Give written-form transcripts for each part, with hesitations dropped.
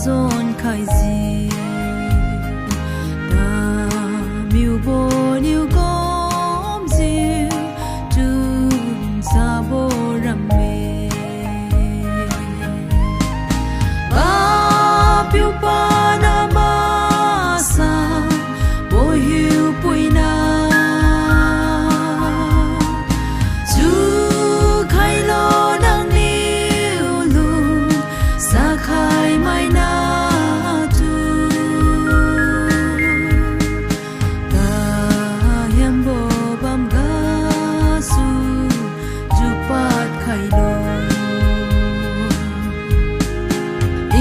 zon khai gì ta miu bo niu gom ziu chung sa bo ram me ba piu pa na ma sa bo hiu pui na chu khai lo nang niu lu sa khai mai na tu ta yam bo bam ga su ju pat khai lo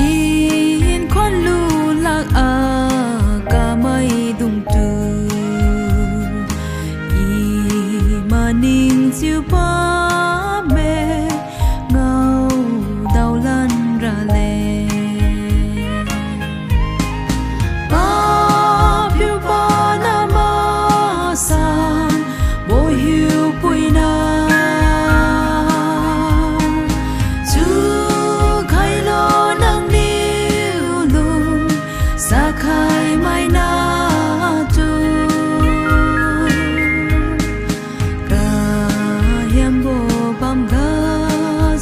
in khon lu lak a ka mai dung tu i ma ning chiu pa me ngau dau lan ra le ba piu pa na ma sa bo hiu pui na chu khai lo nang niu lu sa khai mai na tu ka yam bo bam ga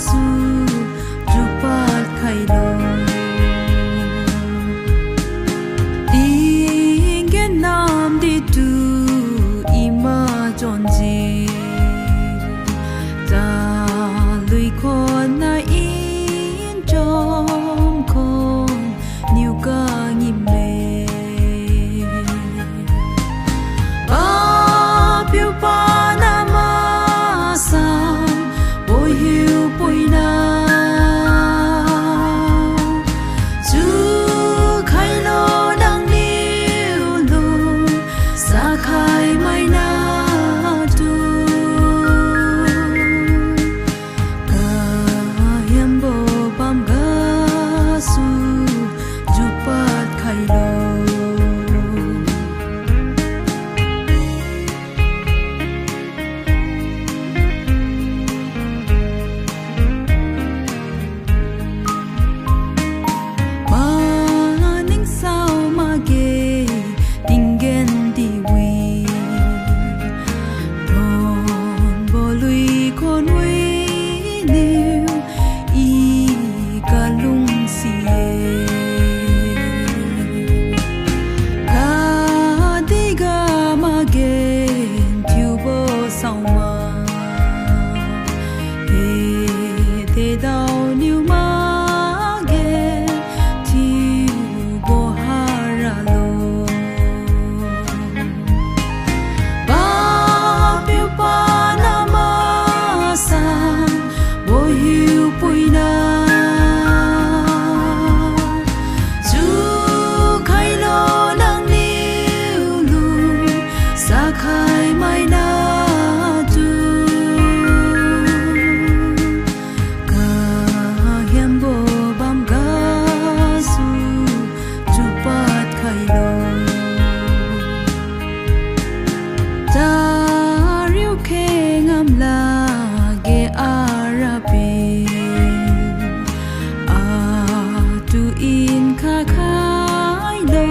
su ju pat khai lo ding gen nam di tu ima jon ji ta lui khon na in trong khon niu ka ngi me ba piu pa na ma sa bo hiu pui na chu khai lo nang niu lu sa khai mai na tu ka yam bo bam ga su ju pat khai lo ma ning sao ma ge ding gen di wi don bo lui kon wi niu i ka lung si e ka di ga ma ge tu bo sao ma he te dao niu ma ge tu bo ha ra lo ba piu pa na ma sa bo hiu pui na chu khai lo nang niu lu sa khai mai na tu ka yam bo bam ga su ju pat khai lo ta riu khe ngam la ge arabi a tu in kha khai lo